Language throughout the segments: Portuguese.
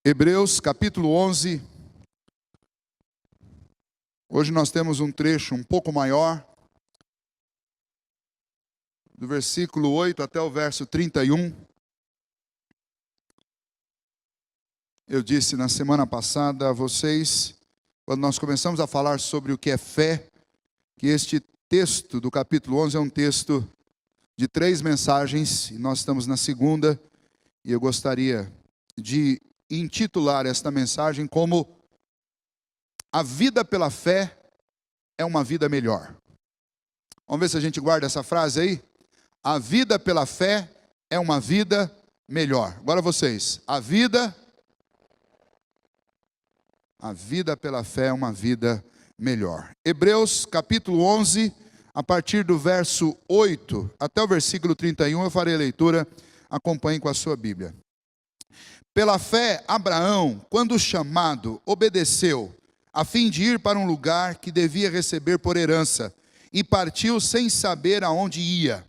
Hebreus capítulo 11, hoje nós temos um trecho um pouco maior, do versículo 8 até o verso 31. Eu disse na semana passada a vocês, quando nós começamos a falar sobre o que é fé, que este texto do capítulo 11 é um texto de 3 mensagens, e nós estamos na segunda, e eu gostaria de intitular esta mensagem como a vida pela fé é uma vida melhor. Vamos ver se a gente guarda essa frase aí? A vida pela fé é uma vida melhor. Agora vocês, a vida pela fé é uma vida melhor. Hebreus capítulo 11, a partir do verso 8 até o versículo 31, eu farei a leitura, acompanhe com a sua Bíblia. Pela fé, Abraão, quando chamado, obedeceu, a fim de ir para um lugar que devia receber por herança, e partiu sem saber aonde ia.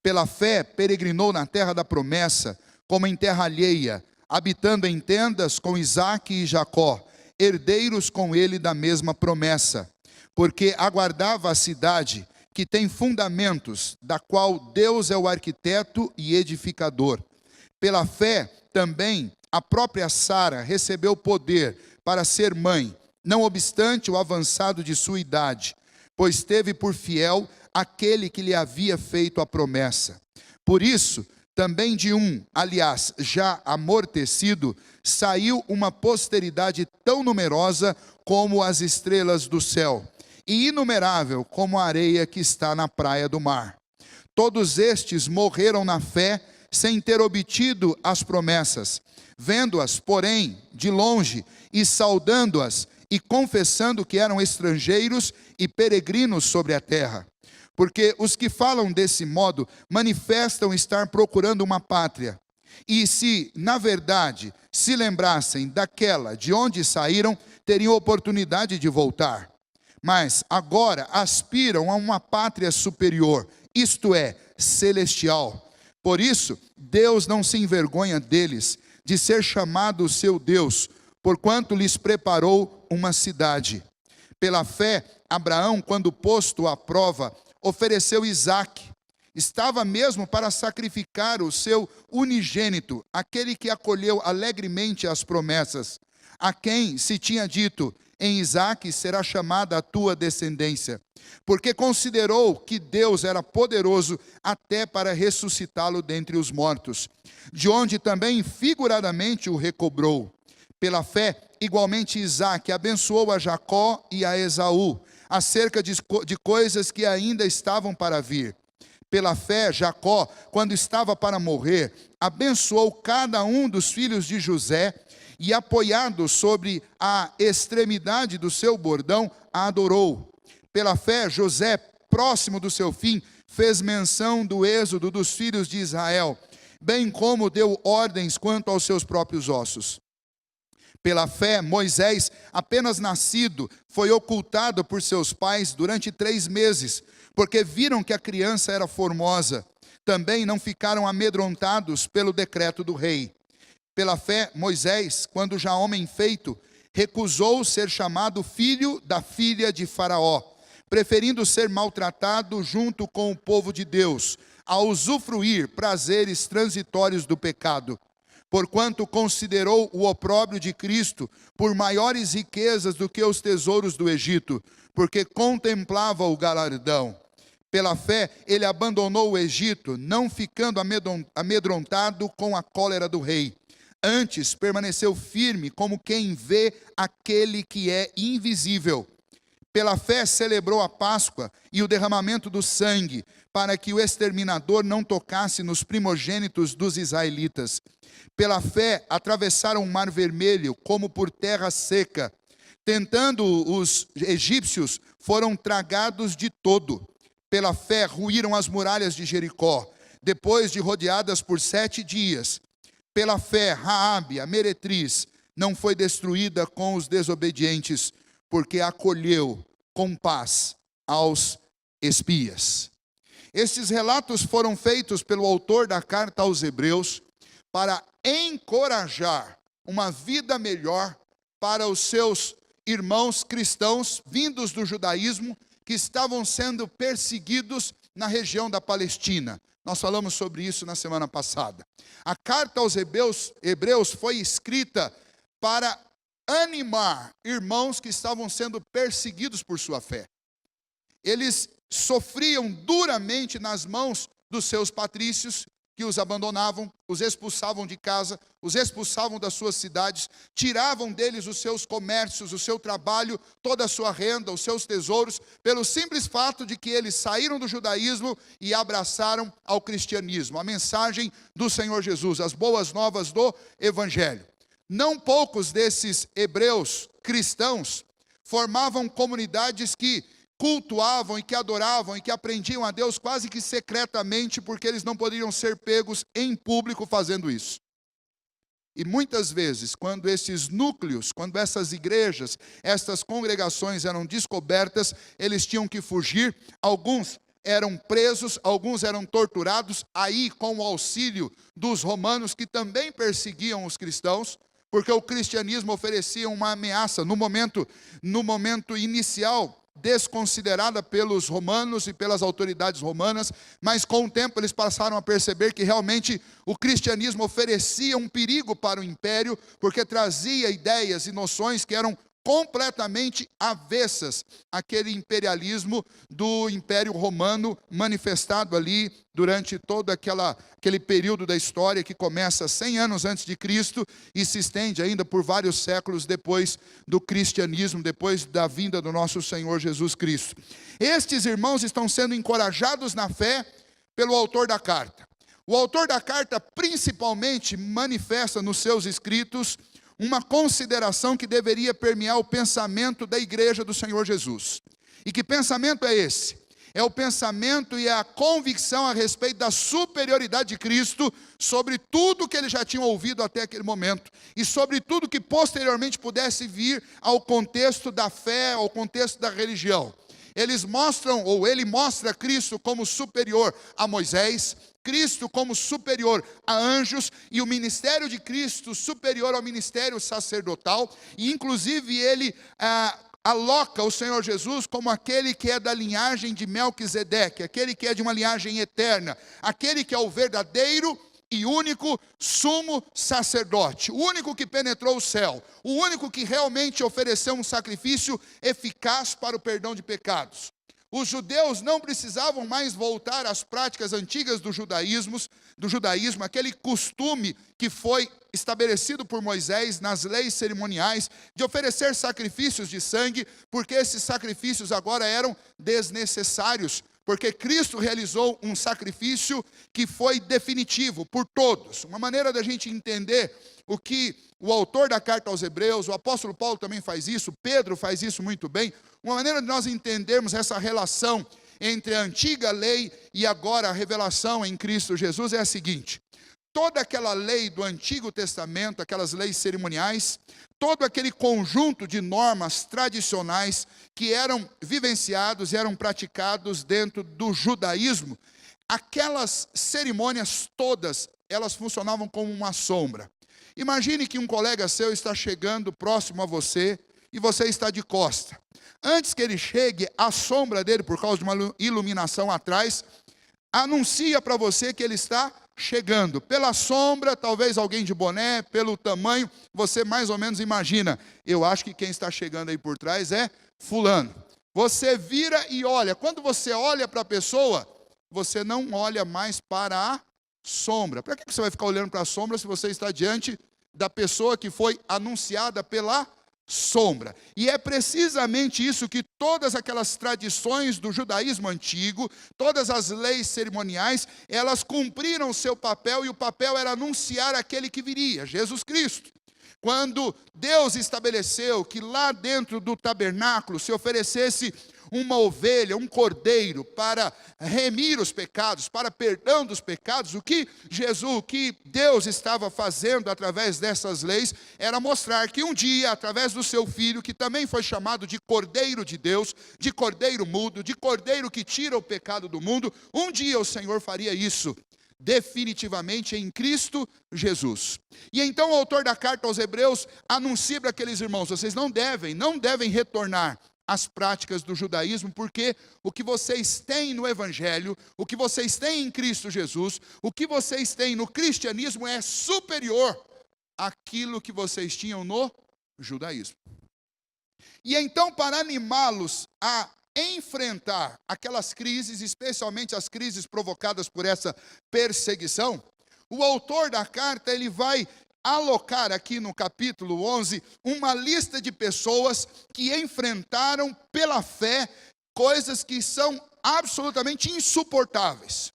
Pela fé, peregrinou na terra da promessa, como em terra alheia, habitando em tendas com Isaque e Jacó, herdeiros com ele da mesma promessa, porque aguardava a cidade que tem fundamentos, da qual Deus é o arquiteto e edificador. Pela fé, também, a própria Sara recebeu poder para ser mãe, não obstante o avançado de sua idade, pois teve por fiel aquele que lhe havia feito a promessa. Por isso, também de aliás, já amortecido, saiu uma posteridade tão numerosa como as estrelas do céu, e inumerável como a areia que está na praia do mar. Todos estes morreram na fé, sem ter obtido as promessas, vendo-as, porém, de longe, e saudando-as, e confessando que eram estrangeiros e peregrinos sobre a terra. Porque os que falam desse modo manifestam estar procurando uma pátria. E se, na verdade, se lembrassem daquela de onde saíram, teriam oportunidade de voltar. Mas agora aspiram a uma pátria superior, isto é, celestial. Por isso, Deus não se envergonha deles, de ser chamado seu Deus, porquanto lhes preparou uma cidade. Pela fé, Abraão, quando posto à prova, ofereceu Isaque. Estava mesmo para sacrificar o seu unigênito, aquele que acolheu alegremente as promessas, a quem se tinha dito: em Isaque será chamada a tua descendência, porque considerou que Deus era poderoso até para ressuscitá-lo dentre os mortos, de onde também figuradamente o recobrou. Pela fé, igualmente Isaque abençoou a Jacó e a Esaú, acerca de coisas que ainda estavam para vir. Pela fé, Jacó, quando estava para morrer, abençoou cada um dos filhos de José, e apoiado sobre a extremidade do seu bordão, a adorou. Pela fé, José, próximo do seu fim, fez menção do êxodo dos filhos de Israel, bem como deu ordens quanto aos seus próprios ossos. Pela fé, Moisés, apenas nascido, foi ocultado por seus pais durante 3 meses, porque viram que a criança era formosa. Também não ficaram amedrontados pelo decreto do rei. Pela fé, Moisés, quando já homem feito, recusou ser chamado filho da filha de Faraó, preferindo ser maltratado junto com o povo de Deus, a usufruir prazeres transitórios do pecado. Porquanto considerou o opróbrio de Cristo por maiores riquezas do que os tesouros do Egito, porque contemplava o galardão. Pela fé, ele abandonou o Egito, não ficando amedrontado com a cólera do rei. Antes, permaneceu firme como quem vê aquele que é invisível. Pela fé, celebrou a Páscoa e o derramamento do sangue, para que o exterminador não tocasse nos primogênitos dos israelitas. Pela fé, atravessaram o mar vermelho como por terra seca. Tentando os egípcios, foram tragados de todo. Pela fé, ruíram as muralhas de Jericó, depois de rodeadas por 7 dias. Pela fé, Raabe, a meretriz, não foi destruída com os desobedientes, porque acolheu com paz aos espias. Estes relatos foram feitos pelo autor da carta aos Hebreus para encorajar uma vida melhor para os seus irmãos cristãos vindos do judaísmo que estavam sendo perseguidos na região da Palestina. Nós falamos sobre isso na semana passada. A carta aos Hebreus foi escrita para animar irmãos que estavam sendo perseguidos por sua fé. Eles sofriam duramente nas mãos dos seus patrícios, que os abandonavam, os expulsavam de casa, os expulsavam das suas cidades, tiravam deles os seus comércios, o seu trabalho, toda a sua renda, os seus tesouros, pelo simples fato de que eles saíram do judaísmo e abraçaram ao cristianismo, a mensagem do Senhor Jesus, as boas novas do Evangelho. Não poucos desses hebreus cristãos formavam comunidades que cultuavam e que adoravam e que aprendiam a Deus quase que secretamente, porque eles não poderiam ser pegos em público fazendo isso. E muitas vezes, quando esses núcleos, quando essas igrejas, essas congregações eram descobertas, eles tinham que fugir. Alguns eram presos, alguns eram torturados, aí com o auxílio dos romanos, que também perseguiam os cristãos, porque o cristianismo oferecia uma ameaça no momento inicial, desconsiderada pelos romanos e pelas autoridades romanas, mas com o tempo eles passaram a perceber que realmente o cristianismo oferecia um perigo para o império, porque trazia ideias e noções que eram completamente avessas àquele imperialismo do Império Romano, manifestado ali durante todo aquele período da história que começa 100 anos antes de Cristo e se estende ainda por vários séculos depois do cristianismo, depois da vinda do nosso Senhor Jesus Cristo. Estes irmãos estão sendo encorajados na fé pelo autor da carta. O autor da carta principalmente manifesta nos seus escritos uma consideração que deveria permear o pensamento da igreja do Senhor Jesus. E que pensamento é esse? É o pensamento e a convicção a respeito da superioridade de Cristo sobre tudo que eles já tinham ouvido até aquele momento, e sobre tudo que posteriormente pudesse vir ao contexto da fé, ao contexto da religião. Eles mostram, ou ele mostra Cristo como superior a Moisés, Cristo como superior a anjos, e o ministério de Cristo superior ao ministério sacerdotal, e inclusive ele aloca o Senhor Jesus como aquele que é da linhagem de Melquisedeque, aquele que é de uma linhagem eterna, aquele que é o verdadeiro e único sumo sacerdote, o único que penetrou o céu, o único que realmente ofereceu um sacrifício eficaz para o perdão de pecados. Os judeus não precisavam mais voltar às práticas antigas do judaísmo, aquele costume que foi estabelecido por Moisés nas leis cerimoniais, de oferecer sacrifícios de sangue, porque esses sacrifícios agora eram desnecessários, porque Cristo realizou um sacrifício que foi definitivo por todos. Uma maneira da gente entender o que o autor da carta aos Hebreus, o apóstolo Paulo também faz isso, Pedro faz isso muito bem. Uma maneira de nós entendermos essa relação entre a antiga lei e agora a revelação em Cristo Jesus é a seguinte: toda aquela lei do Antigo Testamento, aquelas leis cerimoniais, todo aquele conjunto de normas tradicionais que eram vivenciados e eram praticados dentro do judaísmo, aquelas cerimônias todas, elas funcionavam como uma sombra. Imagine que um colega seu está chegando próximo a você e você está de costa. Antes que ele chegue, a sombra dele, por causa de uma iluminação atrás, anuncia para você que ele está chegando. Pela sombra, talvez alguém de boné, pelo tamanho, você mais ou menos imagina. Eu acho que quem está chegando aí por trás é fulano. Você vira e olha. Quando você olha para a pessoa, você não olha mais para a sombra. Para que você vai ficar olhando para a sombra se você está diante da pessoa que foi anunciada pela sombra? E é precisamente isso que todas aquelas tradições do judaísmo antigo, todas as leis cerimoniais, elas cumpriram o seu papel, e o papel era anunciar aquele que viria, Jesus Cristo. Quando Deus estabeleceu que lá dentro do tabernáculo se oferecesse uma ovelha, um cordeiro, para remir os pecados, para perdão dos pecados, o que Deus estava fazendo através dessas leis, era mostrar que um dia, através do seu Filho, que também foi chamado de Cordeiro de Deus, de Cordeiro mudo, de Cordeiro que tira o pecado do mundo, um dia o Senhor faria isso. definitivamente em Cristo Jesus. E então o autor da carta aos Hebreus anuncia para aqueles irmãos: vocês não devem retornar às práticas do judaísmo, porque o que vocês têm no Evangelho, o que vocês têm em Cristo Jesus, o que vocês têm no cristianismo é superior àquilo que vocês tinham no judaísmo. E então, para animá-los a enfrentar aquelas crises, especialmente as crises provocadas por essa perseguição, o autor da carta, ele vai alocar aqui no capítulo 11, uma lista de pessoas que enfrentaram pela fé coisas que são absolutamente insuportáveis.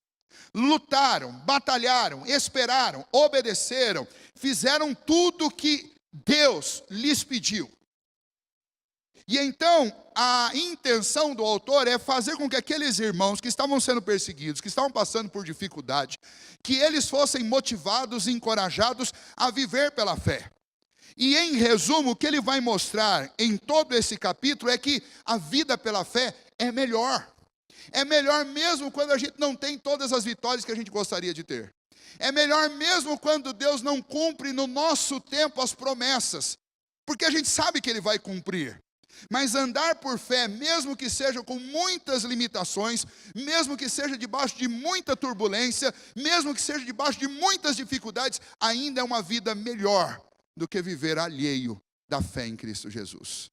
Lutaram, batalharam, esperaram, obedeceram, fizeram tudo o que Deus lhes pediu. E então, a intenção do autor é fazer com que aqueles irmãos que estavam sendo perseguidos, que estavam passando por dificuldade, que eles fossem motivados e encorajados a viver pela fé. E em resumo, o que ele vai mostrar em todo esse capítulo é que a vida pela fé é melhor. É melhor mesmo quando a gente não tem todas as vitórias que a gente gostaria de ter. É melhor mesmo quando Deus não cumpre no nosso tempo as promessas, porque a gente sabe que Ele vai cumprir. Mas andar por fé, mesmo que seja com muitas limitações, mesmo que seja debaixo de muita turbulência, mesmo que seja debaixo de muitas dificuldades, ainda é uma vida melhor do que viver alheio da fé em Cristo Jesus.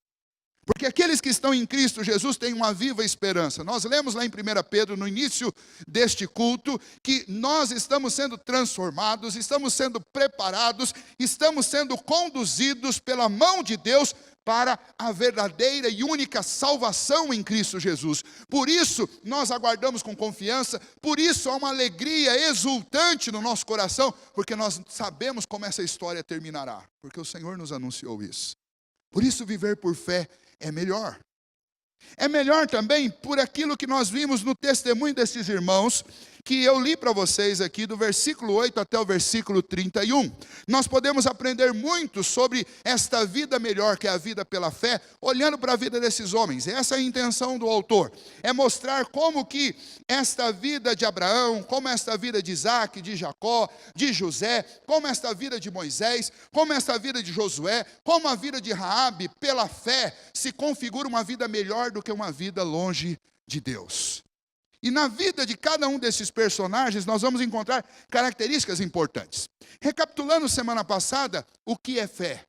Porque aqueles que estão em Cristo Jesus têm uma viva esperança. Nós lemos lá em 1 Pedro, no início deste culto, que nós estamos sendo transformados, estamos sendo preparados, estamos sendo conduzidos pela mão de Deus para a verdadeira e única salvação em Cristo Jesus. Por isso, nós aguardamos com confiança, por isso há uma alegria exultante no nosso coração, porque nós sabemos como essa história terminará, porque o Senhor nos anunciou isso. Por isso, viver por fé é melhor. É melhor também por aquilo que nós vimos no testemunho desses irmãos, que eu li para vocês aqui, do versículo 8 até o versículo 31. Nós podemos aprender muito sobre esta vida melhor, que é a vida pela fé, olhando para a vida desses homens. Essa é a intenção do autor, é mostrar como que esta vida de Abraão, como esta vida de Isaac, de Jacó, de José, como esta vida de Moisés, como esta vida de Josué, como a vida de Raabe, pela fé, se configura uma vida melhor do que uma vida longe de Deus. E na vida de cada um desses personagens, nós vamos encontrar características importantes. Recapitulando semana passada, o que é fé?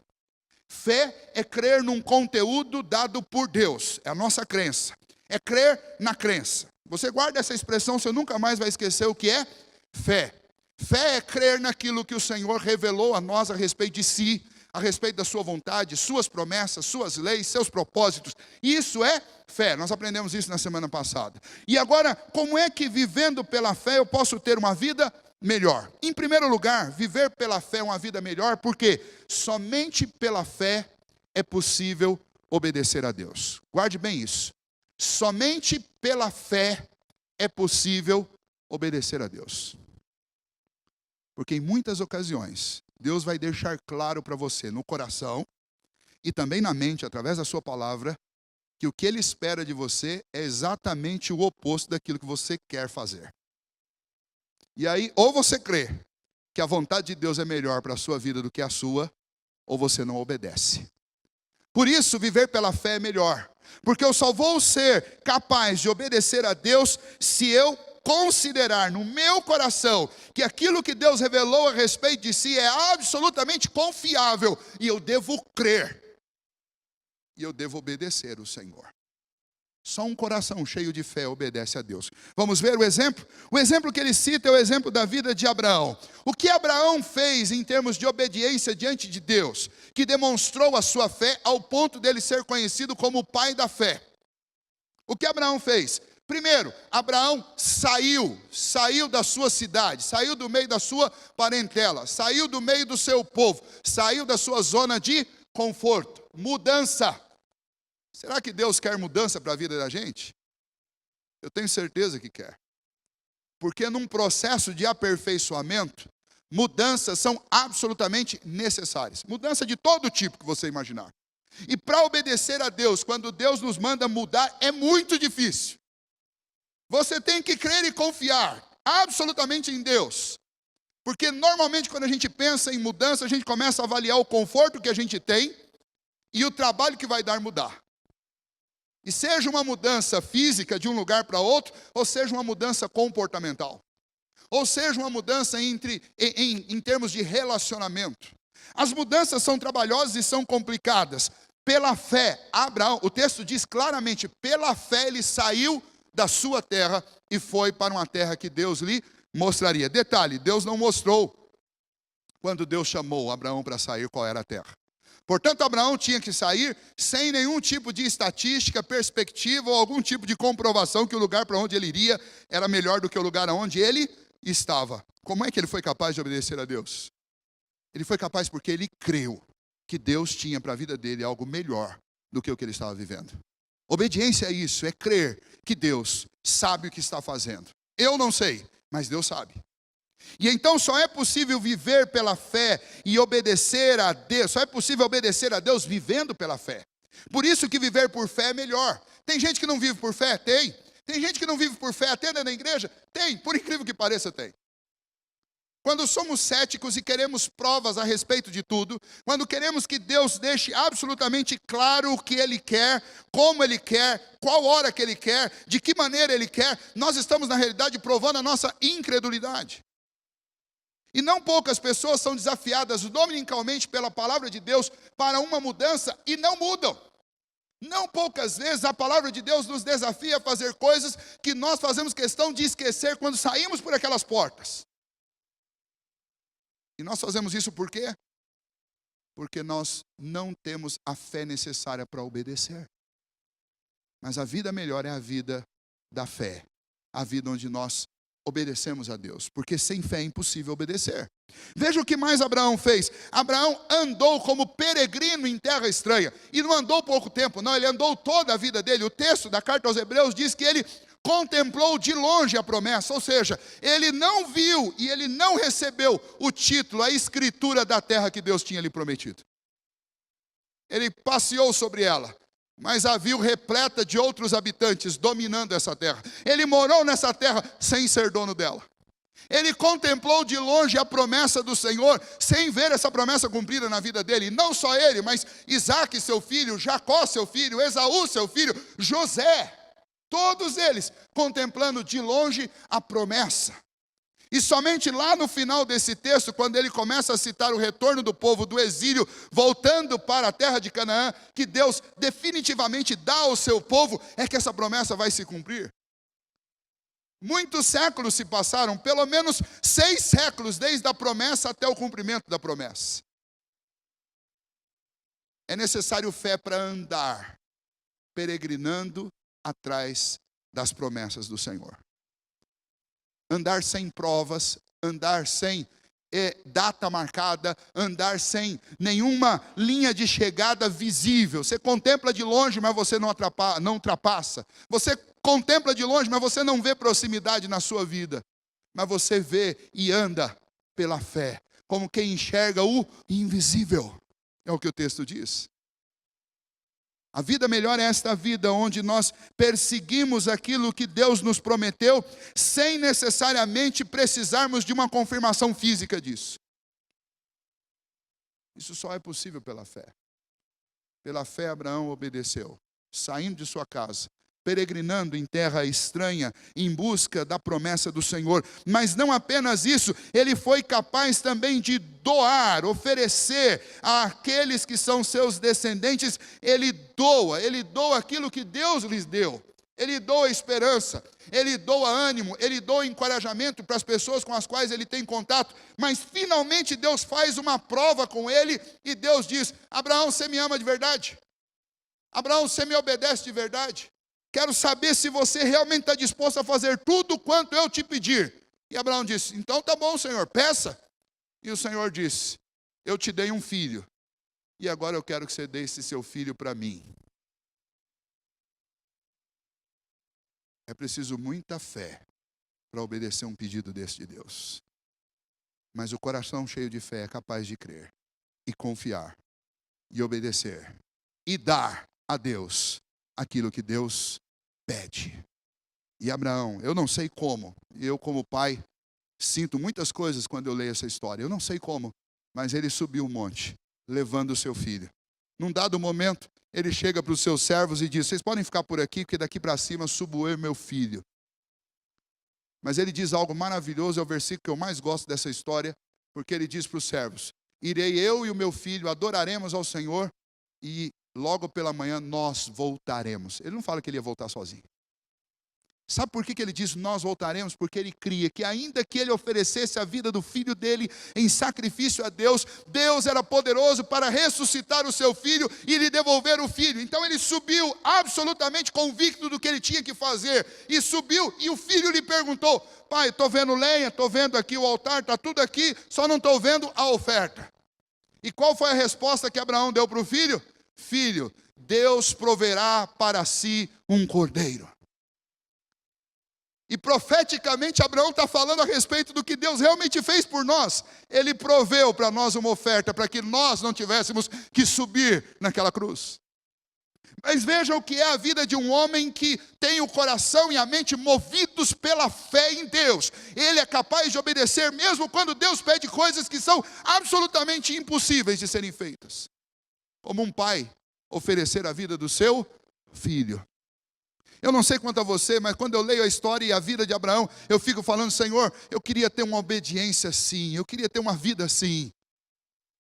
Fé é crer num conteúdo dado por Deus, é a nossa crença. É crer na crença. Você guarda essa expressão, você nunca mais vai esquecer o que é fé. Fé é crer naquilo que o Senhor revelou a nós a respeito de si, a respeito da sua vontade, suas promessas, suas leis, seus propósitos. Isso é fé, nós aprendemos isso na semana passada. E agora, como é que vivendo pela fé eu posso ter uma vida melhor? Em primeiro lugar, viver pela fé é uma vida melhor, porque somente pela fé é possível obedecer a Deus. Guarde bem isso. Somente pela fé é possível obedecer a Deus. Porque em muitas ocasiões, Deus vai deixar claro para você no coração e também na mente, através da sua palavra, que o que Ele espera de você é exatamente o oposto daquilo que você quer fazer. E aí, ou você crê que a vontade de Deus é melhor para a sua vida do que a sua, ou você não obedece. Por isso, viver pela fé é melhor. Porque eu só vou ser capaz de obedecer a Deus se eu considerar no meu coração que aquilo que Deus revelou a respeito de si é absolutamente confiável, e eu devo crer, e eu devo obedecer o Senhor. Só um coração cheio de fé obedece a Deus. Vamos ver o exemplo? O exemplo que ele cita é o exemplo da vida de Abraão. O que Abraão fez em termos de obediência diante de Deus, que demonstrou a sua fé ao ponto dele ser conhecido como o pai da fé. O que Abraão fez? Primeiro, Abraão saiu da sua cidade, saiu do meio da sua parentela, saiu do meio do seu povo, saiu da sua zona de conforto. Mudança. Será que Deus quer mudança para a vida da gente? Eu tenho certeza que quer. Porque num processo de aperfeiçoamento, mudanças são absolutamente necessárias. Mudança de todo tipo que você imaginar. E para obedecer a Deus, quando Deus nos manda mudar, é muito difícil. Você tem que crer e confiar absolutamente em Deus. Porque normalmente quando a gente pensa em mudança, a gente começa a avaliar o conforto que a gente tem e o trabalho que vai dar mudar. E seja uma mudança física de um lugar para outro, ou seja uma mudança comportamental. Ou seja uma mudança em termos de relacionamento. As mudanças são trabalhosas e são complicadas. Pela fé, Abraão, o texto diz claramente, pela fé ele saiu da sua terra e foi para uma terra que Deus lhe mostraria. Detalhe, Deus não mostrou quando Deus chamou Abraão para sair qual era a terra. Portanto, Abraão tinha que sair sem nenhum tipo de estatística, perspectiva ou algum tipo de comprovação que o lugar para onde ele iria era melhor do que o lugar onde ele estava. Como é que ele foi capaz de obedecer a Deus? Ele foi capaz porque ele creu que Deus tinha para a vida dele algo melhor do que o que ele estava vivendo. Obediência é isso, é crer que Deus sabe o que está fazendo. Eu não sei, mas Deus sabe. E então só é possível viver pela fé e obedecer a Deus, só é possível obedecer a Deus vivendo pela fé. Por isso que viver por fé é melhor. Tem gente que não vive por fé? Tem. Tem gente que não vive por fé até dentro da igreja? Tem, por incrível que pareça, tem. Quando somos céticos e queremos provas a respeito de tudo, quando queremos que Deus deixe absolutamente claro o que Ele quer, como Ele quer, qual hora que Ele quer, de que maneira Ele quer, nós estamos na realidade provando a nossa incredulidade. E não poucas pessoas são desafiadas dominicalmente pela palavra de Deus para uma mudança e não mudam. Não poucas vezes a palavra de Deus nos desafia a fazer coisas que nós fazemos questão de esquecer quando saímos por aquelas portas. E nós fazemos isso por quê? Porque nós não temos a fé necessária para obedecer. Mas a vida melhor é a vida da fé. A vida onde nós obedecemos a Deus. Porque sem fé é impossível obedecer. Veja o que mais Abraão fez. Abraão andou como peregrino em terra estranha. E não andou pouco tempo, não. Ele andou toda a vida dele. O texto da carta aos Hebreus diz que ele contemplou de longe a promessa, ou seja, ele não viu e ele não recebeu o título, a escritura da terra que Deus tinha lhe prometido. Ele passeou sobre ela, mas a viu repleta de outros habitantes dominando essa terra. Ele morou nessa terra sem ser dono dela. Ele contemplou de longe a promessa do Senhor, sem ver essa promessa cumprida na vida dele. E não só ele, mas Isaac, seu filho, Jacó, seu filho, Esaú, seu filho, José. Todos eles contemplando de longe a promessa. E somente lá no final desse texto, quando ele começa a citar o retorno do povo do exílio, voltando para a terra de Canaã, que Deus definitivamente dá ao seu povo, é que essa promessa vai se cumprir. Muitos séculos se passaram, pelo menos 6 séculos, desde a promessa até o cumprimento da promessa. É necessário fé para andar, peregrinando atrás das promessas do Senhor. Andar sem provas, andar sem data marcada, andar sem nenhuma linha de chegada visível. Você contempla de longe, mas você não ultrapassa. Você contempla de longe, mas você não vê proximidade na sua vida. Mas você vê e anda pela fé, como quem enxerga o invisível. É o que o texto diz. A vida melhor é esta vida onde nós perseguimos aquilo que Deus nos prometeu, sem necessariamente precisarmos de uma confirmação física disso. Isso só é possível pela fé. Pela fé Abraão obedeceu, saindo de sua casa, peregrinando em terra estranha, em busca da promessa do Senhor. Mas não apenas isso, ele foi capaz também de doar, oferecer àqueles que são seus descendentes. Ele doa aquilo que Deus lhes deu. Ele doa esperança, ele doa ânimo, ele doa encorajamento para as pessoas com as quais ele tem contato. Mas finalmente Deus faz uma prova com ele e Deus diz: Abraão, você me ama de verdade? Abraão, você me obedece de verdade? Quero saber se você realmente está disposto a fazer tudo quanto eu te pedir. E Abraão disse: então tá bom, Senhor, peça. E o Senhor disse: eu te dei um filho, e agora eu quero que você dê esse seu filho para mim. É preciso muita fé para obedecer um pedido desse de Deus. Mas o coração cheio de fé é capaz de crer, e confiar, e obedecer, e dar a Deus aquilo que Deus pede. E Abraão, eu não sei como, eu como pai, sinto muitas coisas quando eu leio essa história. Eu não sei como, mas ele subiu o monte, levando o seu filho. Num dado momento, ele chega para os seus servos e diz: vocês podem ficar por aqui, porque daqui para cima subo eu e meu filho. Mas ele diz algo maravilhoso, é o versículo que eu mais gosto dessa história, porque ele diz para os servos: irei eu e o meu filho, adoraremos ao Senhor, e logo pela manhã nós voltaremos. Ele não fala que ele ia voltar sozinho. Sabe por que ele diz nós voltaremos? Porque ele cria que ainda que ele oferecesse a vida do filho dele em sacrifício a Deus, Deus era poderoso para ressuscitar o seu filho e lhe devolver o filho. Então ele subiu absolutamente convicto do que ele tinha que fazer. E subiu e o filho lhe perguntou: pai, estou vendo lenha, estou vendo aqui o altar, está tudo aqui, só não estou vendo a oferta. E qual foi a resposta que Abraão deu para o filho? Filho, Deus proverá para si um cordeiro. E profeticamente Abraão está falando a respeito do que Deus realmente fez por nós. Ele proveu para nós uma oferta, para que nós não tivéssemos que subir naquela cruz. Mas vejam o que é a vida de um homem que tem o coração e a mente movidos pela fé em Deus. Ele é capaz de obedecer mesmo quando Deus pede coisas que são absolutamente impossíveis de serem feitas. Como um pai oferecer a vida do seu filho. Eu não sei quanto a você, mas quando eu leio a história e a vida de Abraão, eu fico falando: Senhor, eu queria ter uma obediência assim, eu queria ter uma vida assim.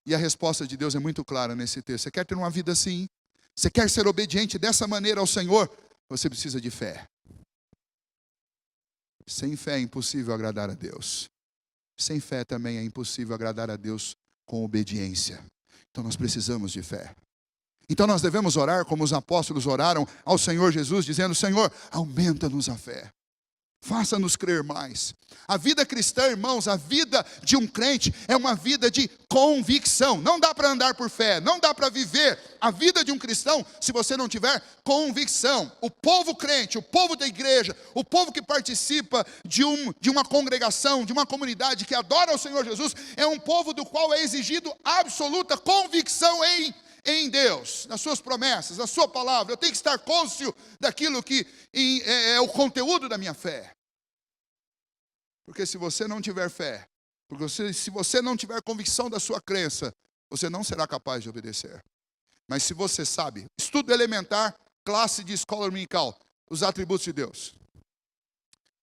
E a resposta de Deus é muito clara nesse texto. Você quer ter uma vida assim? Você quer ser obediente dessa maneira ao Senhor? Você precisa de fé. Sem fé é impossível agradar a Deus. Sem fé também é impossível agradar a Deus com obediência. Então nós precisamos de fé. Então nós devemos orar como os apóstolos oraram ao Senhor Jesus, dizendo: Senhor, aumenta-nos a fé. Faça-nos crer mais. A vida cristã, irmãos, a vida de um crente é uma vida de convicção. Não dá para andar por fé, não dá para viver a vida de um cristão se você não tiver convicção. O povo crente, o povo da igreja, o povo que participa de uma congregação, de uma comunidade que adora ao Senhor Jesus, é um povo do qual é exigido absoluta convicção em Deus, nas suas promessas, na sua palavra. Eu tenho que estar cônscio daquilo que é o conteúdo da minha fé. Porque se você não tiver fé, se você não tiver convicção da sua crença, você não será capaz de obedecer. Mas se você sabe, estudo elementar, classe de escola dominical, os atributos de Deus.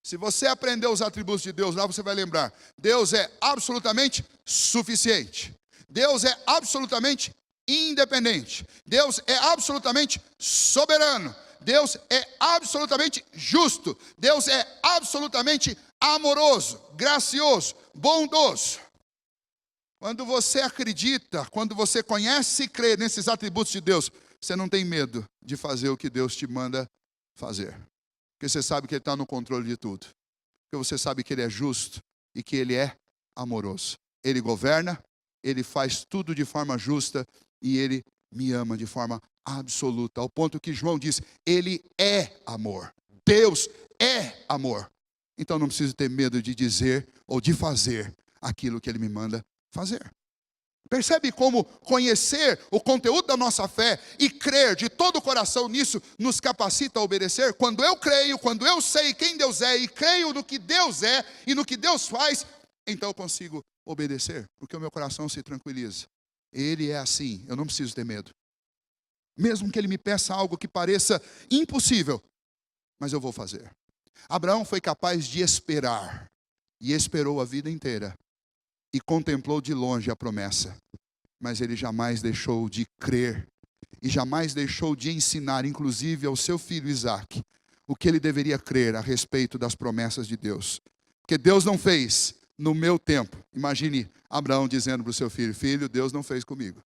Se você aprender os atributos de Deus lá, você vai lembrar: Deus é absolutamente suficiente. Deus é absolutamente independente. Deus é absolutamente soberano. Deus é absolutamente justo. Deus é absolutamente amoroso, gracioso, bondoso. Quando você acredita, quando você conhece e crê nesses atributos de Deus, você não tem medo de fazer o que Deus te manda fazer. Porque você sabe que Ele está no controle de tudo. Porque você sabe que Ele é justo e que Ele é amoroso. Ele governa, Ele faz tudo de forma justa e Ele me ama de forma absoluta. Ao ponto que João diz: Ele é amor. Deus é amor. Então não preciso ter medo de dizer ou de fazer aquilo que Ele me manda fazer. Percebe como conhecer o conteúdo da nossa fé e crer de todo o coração nisso nos capacita a obedecer? Quando eu creio, quando eu sei quem Deus é e creio no que Deus é e no que Deus faz, então eu consigo obedecer, porque o meu coração se tranquiliza. Ele é assim, eu não preciso ter medo. Mesmo que Ele me peça algo que pareça impossível, mas eu vou fazer. Abraão foi capaz de esperar, e esperou a vida inteira, e contemplou de longe a promessa, mas ele jamais deixou de crer, e jamais deixou de ensinar, inclusive ao seu filho Isaque, o que ele deveria crer a respeito das promessas de Deus. Porque Deus não fez no meu tempo. Imagine Abraão dizendo para o seu filho: filho, Deus não fez comigo,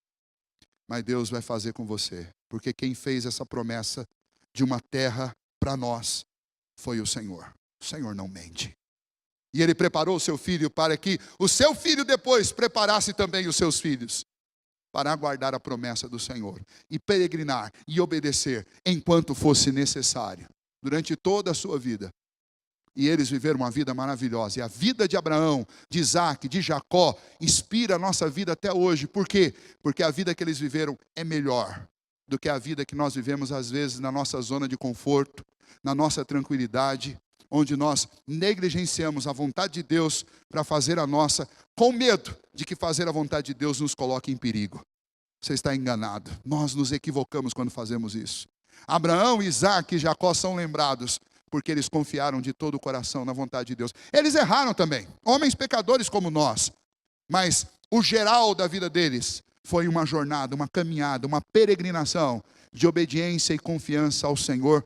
mas Deus vai fazer com você. Porque quem fez essa promessa de uma terra para nós foi o Senhor. O Senhor não mente. E Ele preparou o seu filho para que o seu filho depois preparasse também os seus filhos para aguardar a promessa do Senhor e peregrinar e obedecer enquanto fosse necessário, durante toda a sua vida. E eles viveram uma vida maravilhosa. E a vida de Abraão, de Isaque, de Jacó, inspira a nossa vida até hoje. Por quê? Porque a vida que eles viveram é melhor do que a vida que nós vivemos às vezes na nossa zona de conforto, na nossa tranquilidade. onde nós negligenciamos a vontade de Deus para fazer a nossa, com medo de que fazer a vontade de Deus nos coloque em perigo. Você está enganado. Nós nos equivocamos quando fazemos isso. Abraão, Isaac e Jacó são lembrados porque eles confiaram de todo o coração na vontade de Deus. Eles erraram também, homens pecadores como nós, mas o geral da vida deles foi uma jornada, uma caminhada, uma peregrinação de obediência e confiança ao Senhor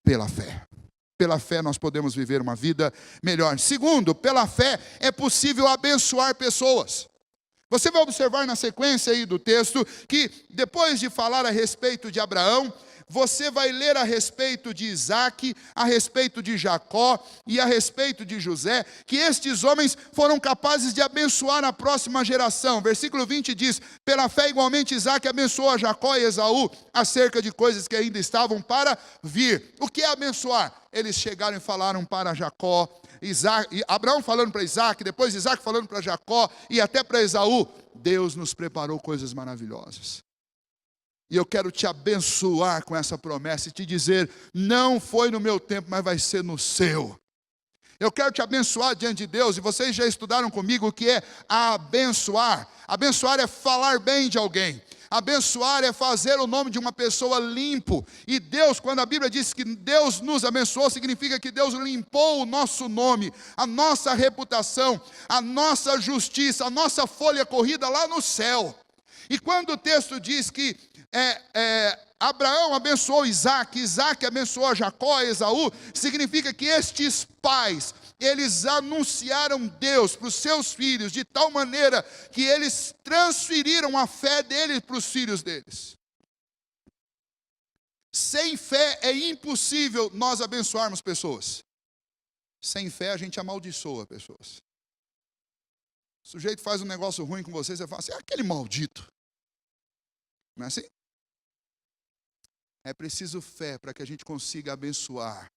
pela fé. Pela fé nós podemos viver uma vida melhor. Segundo, pela fé é possível abençoar pessoas. Você vai observar na sequência aí do texto que depois de falar a respeito de Abraão, você vai ler a respeito de Isaac, a respeito de Jacó e a respeito de José, que estes homens foram capazes de abençoar a próxima geração. Versículo 20 diz: pela fé igualmente Isaac abençoou a Jacó e Esaú acerca de coisas que ainda estavam para vir. O que é abençoar? Eles chegaram e falaram para Jacó, Abraão falando para Isaac, depois Isaac falando para Jacó e até para Esaú: Deus nos preparou coisas maravilhosas. E eu quero te abençoar com essa promessa e te dizer: não foi no meu tempo, mas vai ser no seu. Eu quero te abençoar diante de Deus, e vocês já estudaram comigo o que é abençoar. Abençoar é falar bem de alguém. Abençoar é fazer o nome de uma pessoa limpo. E Deus, quando a Bíblia diz que Deus nos abençoou, significa que Deus limpou o nosso nome, a nossa reputação, a nossa justiça, a nossa folha corrida lá no céu. E quando o texto diz que Abraão abençoou Isaac, Isaac abençoou Jacó e Esaú, significa que estes pais, eles anunciaram Deus para os seus filhos, de tal maneira que eles transferiram a fé deles para os filhos deles. Sem fé é impossível nós abençoarmos pessoas. Sem fé a gente amaldiçoa pessoas. O sujeito faz um negócio ruim com você, você fala assim: é aquele maldito. Não é assim? É preciso fé para que a gente consiga abençoar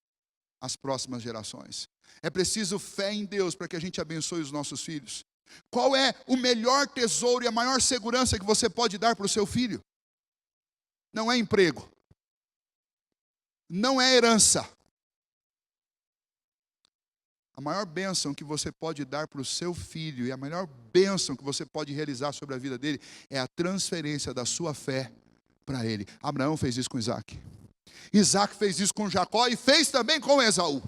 as próximas gerações. É preciso fé em Deus para que a gente abençoe os nossos filhos. Qual é o melhor tesouro e a maior segurança que você pode dar para o seu filho? Não é emprego. Não é herança. A maior bênção que você pode dar para o seu filho e a maior bênção que você pode realizar sobre a vida dele é a transferência da sua fé para ele. Abraão fez isso com Isaac. Isaac fez isso com Jacó e fez também com Esaú.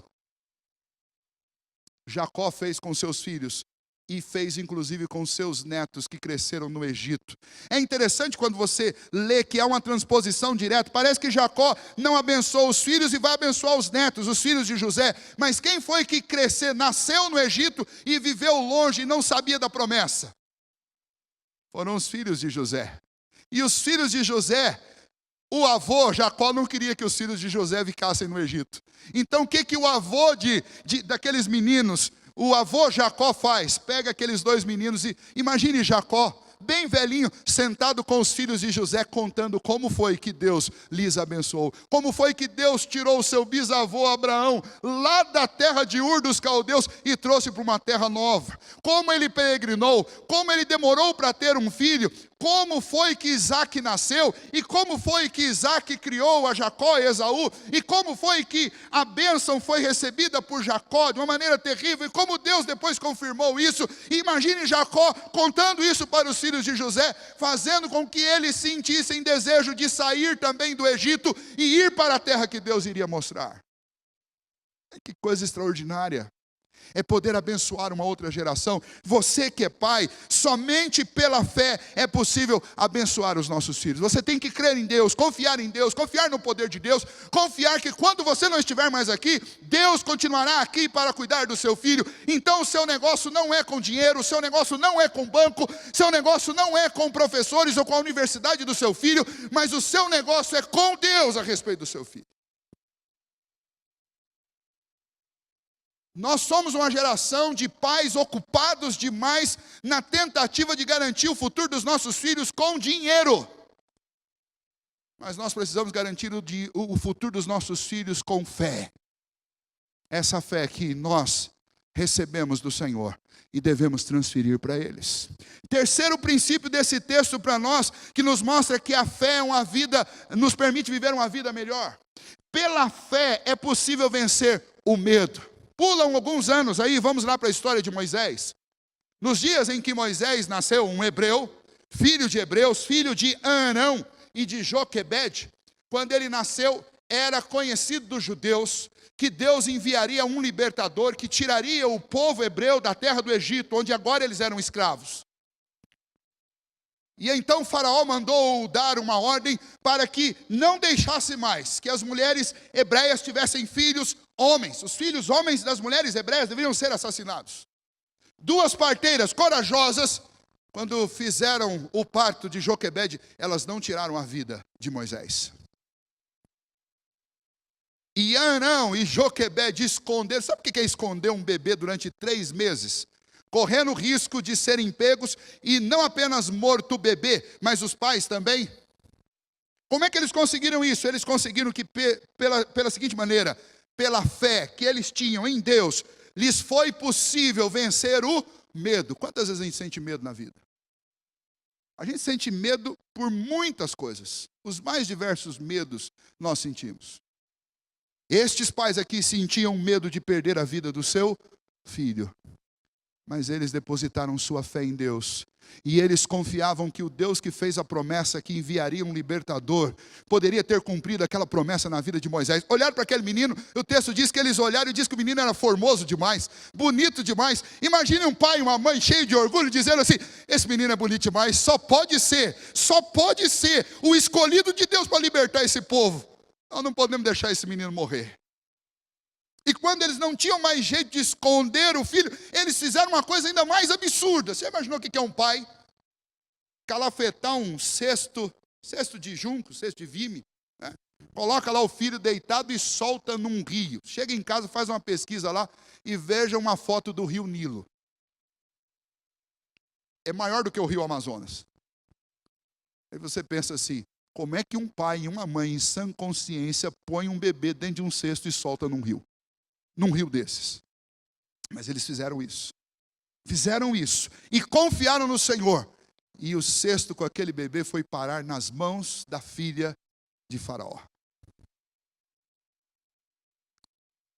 Jacó fez com seus filhos e fez inclusive com seus netos que cresceram no Egito. É interessante quando você lê que há uma transposição direta. Parece que Jacó não abençoou os filhos e vai abençoar os netos, os filhos de José. Mas quem foi que nasceu no Egito e viveu longe e não sabia da promessa? Foram os filhos de José. E os filhos de José, o avô Jacó não queria que os filhos de José ficassem no Egito. Então o que o avô daqueles meninos, o avô Jacó faz? Pega aqueles dois meninos e imagine Jacó, bem velhinho, sentado com os filhos de José, contando como foi que Deus lhes abençoou. Como foi que Deus tirou o seu bisavô Abraão lá da terra de Ur dos Caldeus e trouxe para uma terra nova. Como ele peregrinou, como ele demorou para ter um filho. Como foi que Isaac nasceu, e como foi que Isaac criou a Jacó e Esaú, e como foi que a bênção foi recebida por Jacó de uma maneira terrível, e como Deus depois confirmou isso. E imagine Jacó contando isso para os filhos de José, fazendo com que eles sentissem desejo de sair também do Egito e ir para a terra que Deus iria mostrar. Que coisa extraordinária. É poder abençoar uma outra geração. Você que é pai, somente pela fé é possível abençoar os nossos filhos. Você tem que crer em Deus, confiar no poder de Deus, confiar que quando você não estiver mais aqui, Deus continuará aqui para cuidar do seu filho. Então o seu negócio não é com dinheiro, o seu negócio não é com banco, seu negócio não é com professores ou com a universidade do seu filho, mas o seu negócio é com Deus a respeito do seu filho. Nós somos uma geração de pais ocupados demais na tentativa de garantir o futuro dos nossos filhos com dinheiro. Mas nós precisamos garantir o futuro dos nossos filhos com fé. Essa fé que nós recebemos do Senhor e devemos transferir para eles. Terceiro princípio desse texto para nós, que nos mostra que a fé é uma vida, nos permite viver uma vida melhor. Pela fé é possível vencer o medo. Pulam alguns anos aí, vamos lá para a história de Moisés. Nos dias em que Moisés nasceu, um hebreu, filho de hebreus, filho de Arão e de Joquebede, quando ele nasceu, era conhecido dos judeus que Deus enviaria um libertador que tiraria o povo hebreu da terra do Egito, onde agora eles eram escravos. E então Faraó mandou dar uma ordem para que não deixasse mais que as mulheres hebreias tivessem filhos homens. Os filhos homens das mulheres hebreias deveriam ser assassinados. Duas parteiras corajosas, quando fizeram o parto de Joquebede, elas não tiraram a vida de Moisés. E Arão e Joquebede esconderam. Sabe o que é esconder um bebê durante 3 meses? Correndo o risco de serem pegos e não apenas morto o bebê, mas os pais também. Como é que eles conseguiram isso? Eles conseguiram que pela seguinte maneira, pela fé que eles tinham em Deus, lhes foi possível vencer o medo. Quantas vezes a gente sente medo na vida? A gente sente medo por muitas coisas. Os mais diversos medos nós sentimos. Estes pais aqui sentiam medo de perder a vida do seu filho. Mas eles depositaram sua fé em Deus. E eles confiavam que o Deus que fez a promessa que enviaria um libertador poderia ter cumprido aquela promessa na vida de Moisés. Olharam para aquele menino, o texto diz que eles olharam e diz que o menino era formoso demais, bonito demais. Imagine um pai e uma mãe cheio de orgulho dizendo assim: esse menino é bonito demais, só pode ser o escolhido de Deus para libertar esse povo. Nós não podemos deixar esse menino morrer. E quando eles não tinham mais jeito de esconder o filho, eles fizeram uma coisa ainda mais absurda. Você imaginou o que é um pai calafetar um cesto de junco, cesto de vime, né? Coloca lá o filho deitado e solta num rio. Chega em casa, faz uma pesquisa lá e veja uma foto do rio Nilo. É maior do que o rio Amazonas. Aí você pensa assim: como é que um pai e uma mãe em sã consciência põe um bebê dentro de um cesto e solta num rio? Num rio desses. Mas eles fizeram isso e confiaram no Senhor, e o cesto com aquele bebê foi parar nas mãos da filha de Faraó.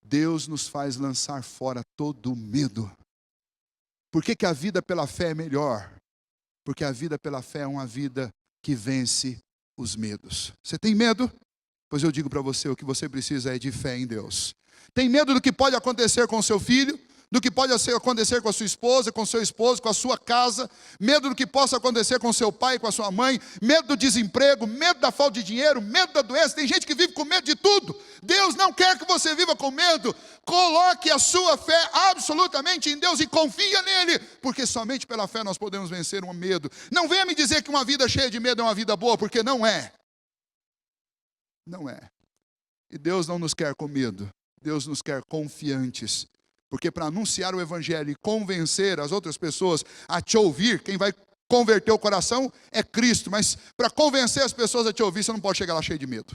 Deus nos faz lançar fora todo o medo. Por que a vida pela fé é melhor? Porque a vida pela fé é uma vida que vence os medos. Você tem medo? Pois eu digo para você, o que você precisa é de fé em Deus. Tem medo do que pode acontecer com o seu filho, do que pode acontecer com a sua esposa, com o seu esposo, com a sua casa, medo do que possa acontecer com o seu pai, com a sua mãe, medo do desemprego, medo da falta de dinheiro, medo da doença. Tem gente que vive com medo de tudo. Deus não quer que você viva com medo. Coloque a sua fé absolutamente em Deus e confia nele, porque somente pela fé nós podemos vencer um medo. Não venha me dizer que uma vida cheia de medo é uma vida boa, porque não é. Não é. E Deus não nos quer com medo. Deus nos quer confiantes, porque para anunciar o evangelho e convencer as outras pessoas a te ouvir, quem vai converter o coração é Cristo, mas para convencer as pessoas a te ouvir, você não pode chegar lá cheio de medo.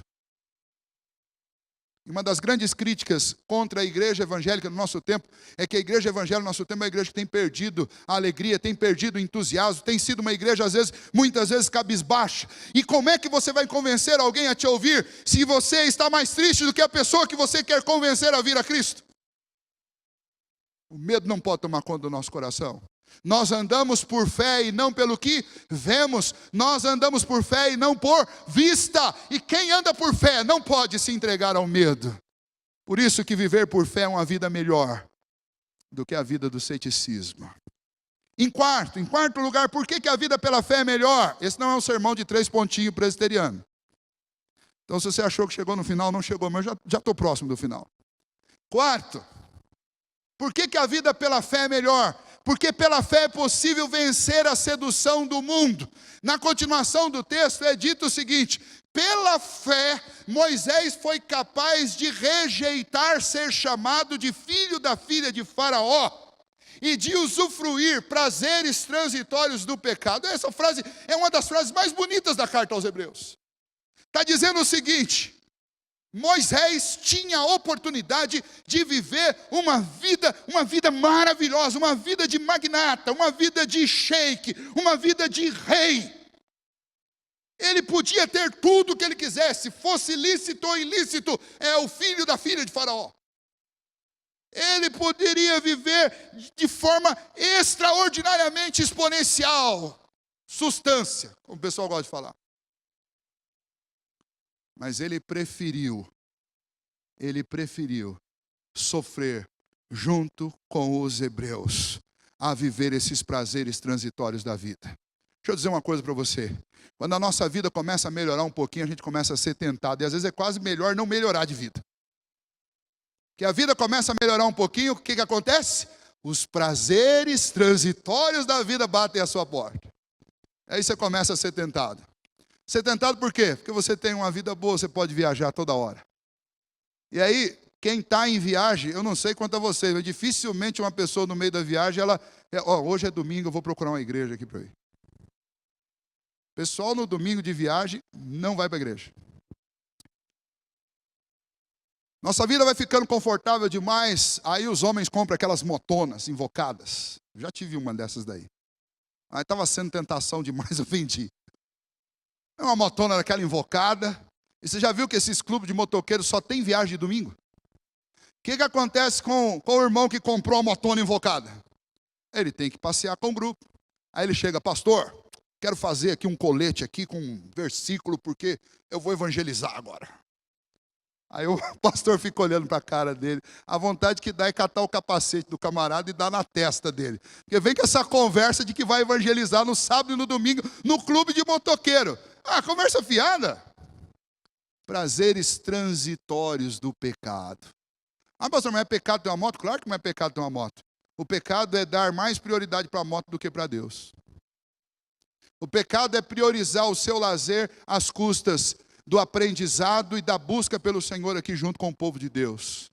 E uma das grandes críticas contra a igreja evangélica no nosso tempo é que a igreja evangélica no nosso tempo é uma igreja que tem perdido a alegria, tem perdido o entusiasmo, tem sido uma igreja, muitas vezes cabisbaixa. E como é que você vai convencer alguém a te ouvir se você está mais triste do que a pessoa que você quer convencer a vir a Cristo? O medo não pode tomar conta do nosso coração. Nós andamos por fé e não pelo que vemos. Nós andamos por fé e não por vista. E quem anda por fé não pode se entregar ao medo. Por isso que viver por fé é uma vida melhor do que a vida do ceticismo. Em quarto lugar, por que a vida pela fé é melhor? Esse não é um sermão de 3 pontinhos presbiteriano. Então se você achou que chegou no final, não chegou, mas eu já estou próximo do final. Quarto, por que a vida pela fé é melhor? Porque pela fé é possível vencer a sedução do mundo. Na continuação do texto é dito o seguinte: pela fé, Moisés foi capaz de rejeitar ser chamado de filho da filha de Faraó e de usufruir prazeres transitórios do pecado. Essa frase é uma das frases mais bonitas da carta aos Hebreus. Está dizendo o seguinte: Moisés tinha a oportunidade de viver uma vida maravilhosa, uma vida de magnata, uma vida de sheik, uma vida de rei. Ele podia ter tudo o que ele quisesse, fosse lícito ou ilícito, é o filho da filha de Faraó. Ele poderia viver de forma extraordinariamente exponencial. Substância, como o pessoal gosta de falar. Mas ele preferiu sofrer junto com os hebreus a viver esses prazeres transitórios da vida. Deixa eu dizer uma coisa para você. Quando a nossa vida começa a melhorar um pouquinho, a gente começa a ser tentado. E às vezes é quase melhor não melhorar de vida. Que a vida começa a melhorar um pouquinho, o que acontece? Os prazeres transitórios da vida batem à sua porta. Aí você começa a ser tentado. Ser tentado por quê? Porque você tem uma vida boa, você pode viajar toda hora. E aí, quem está em viagem, eu não sei quanto a vocês, mas dificilmente uma pessoa no meio da viagem, hoje é domingo, eu vou procurar uma igreja aqui para eu ir. Pessoal no domingo de viagem não vai para a igreja. Nossa vida vai ficando confortável demais, aí os homens compram aquelas motonas invocadas. Já tive uma dessas daí. Aí estava sendo tentação demais, eu vendi. É uma motona daquela invocada. E você já viu que esses clubes de motoqueiros só tem viagem de domingo? O que acontece com o irmão que comprou a motona invocada? Ele tem que passear com o grupo. Aí ele chega, pastor, quero fazer aqui um colete aqui com um versículo, porque eu vou evangelizar agora. Aí o pastor fica olhando para a cara dele. A vontade que dá é catar o capacete do camarada e dar na testa dele. Porque vem com essa conversa de que vai evangelizar no sábado e no domingo no clube de motoqueiro. Ah, conversa fiada. Prazeres transitórios do pecado. Ah, pastor, mas é pecado ter uma moto? Claro que não é pecado ter uma moto. O pecado é dar mais prioridade para a moto do que para Deus. O pecado é priorizar o seu lazer às custas do aprendizado e da busca pelo Senhor aqui junto com o povo de Deus.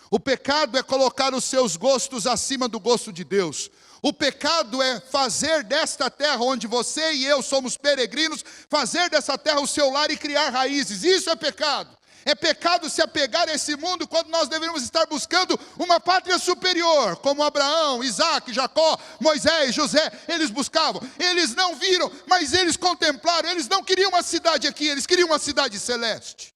O pecado é colocar os seus gostos acima do gosto de Deus. O pecado é fazer desta terra onde você e eu somos peregrinos, fazer dessa terra o seu lar e criar raízes. Isso é pecado. É pecado se apegar a esse mundo quando nós deveríamos estar buscando uma pátria superior, como Abraão, Isaac, Jacó, Moisés, José. Eles buscavam, eles não viram, mas eles contemplaram. Eles não queriam uma cidade aqui, eles queriam uma cidade celeste.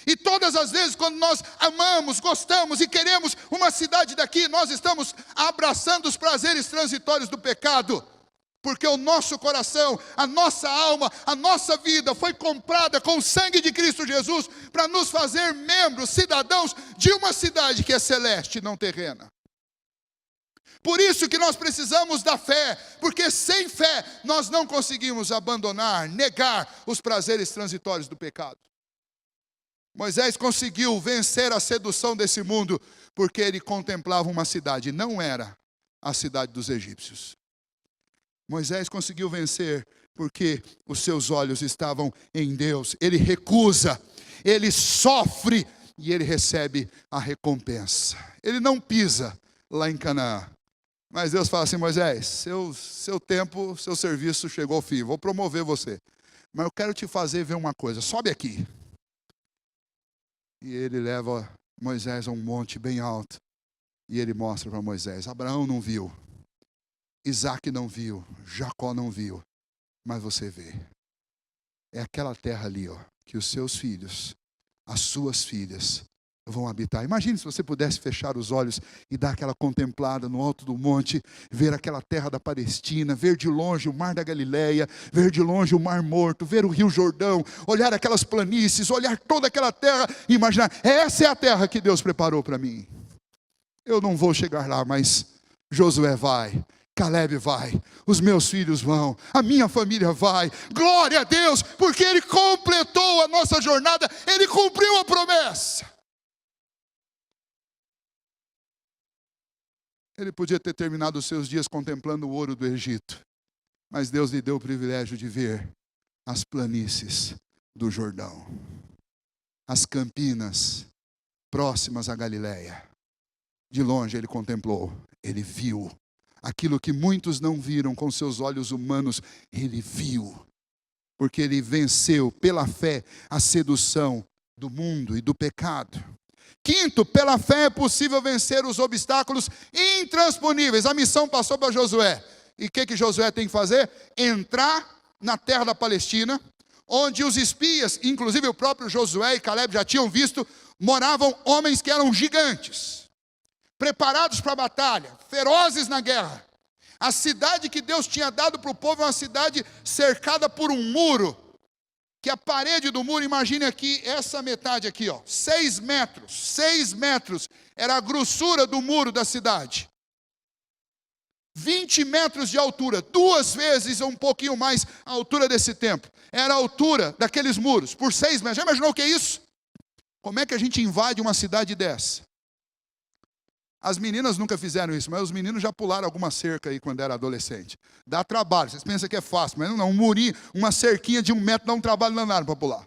E todas as vezes quando nós amamos, gostamos e queremos uma cidade daqui, nós estamos abraçando os prazeres transitórios do pecado. Porque o nosso coração, a nossa alma, a nossa vida foi comprada com o sangue de Cristo Jesus para nos fazer membros, cidadãos de uma cidade que é celeste, não terrena. Por isso que nós precisamos da fé, porque sem fé nós não conseguimos abandonar, negar os prazeres transitórios do pecado. Moisés conseguiu vencer a sedução desse mundo, porque ele contemplava uma cidade, não era a cidade dos egípcios. Moisés conseguiu vencer porque os seus olhos estavam em Deus. Ele recusa, ele sofre e ele recebe a recompensa. Ele não pisa lá em Canaã. Mas Deus fala assim, Moisés, seu tempo, seu serviço chegou ao fim. Vou promover você. Mas eu quero te fazer ver uma coisa. Sobe aqui. E ele leva Moisés a um monte bem alto. E ele mostra para Moisés. Abraão não viu. Isaac não viu, Jacó não viu, mas você vê. É aquela terra ali, que os seus filhos, as suas filhas vão habitar. Imagine se você pudesse fechar os olhos e dar aquela contemplada no alto do monte, ver aquela terra da Palestina, ver de longe o mar da Galileia, ver de longe o mar morto, ver o rio Jordão, olhar aquelas planícies, olhar toda aquela terra e imaginar, essa é a terra que Deus preparou para mim. Eu não vou chegar lá, mas Josué vai. Caleb vai, os meus filhos vão, a minha família vai, glória a Deus, porque Ele completou a nossa jornada, Ele cumpriu a promessa. Ele podia ter terminado os seus dias contemplando o ouro do Egito, mas Deus lhe deu o privilégio de ver as planícies do Jordão, as campinas próximas à Galileia. De longe Ele contemplou, Ele viu. Aquilo que muitos não viram com seus olhos humanos, Ele viu. Porque Ele venceu pela fé a sedução do mundo e do pecado. Quinto, pela fé é possível vencer os obstáculos intransponíveis. A missão passou para Josué. E o que Josué tem que fazer? Entrar na terra da Palestina, onde os espias, inclusive o próprio Josué e Caleb já tinham visto, moravam homens que eram gigantes. preparados para a batalha, ferozes na guerra. A cidade que Deus tinha dado para o povo é uma cidade cercada por um muro, que a parede do muro, imagine aqui, essa metade aqui, ó, 6 metros, era a grossura do muro da cidade. 20 metros de altura, 2 vezes ou um pouquinho mais a altura desse templo. Era a altura daqueles muros, por 6 metros. Já imaginou o que é isso? Como é que a gente invade uma cidade dessa? As meninas nunca fizeram isso, mas os meninos já pularam alguma cerca aí quando era adolescente. Dá trabalho, vocês pensam que é fácil, mas não, um murinho, uma cerquinha de 1 metro dá um trabalho danado para pular.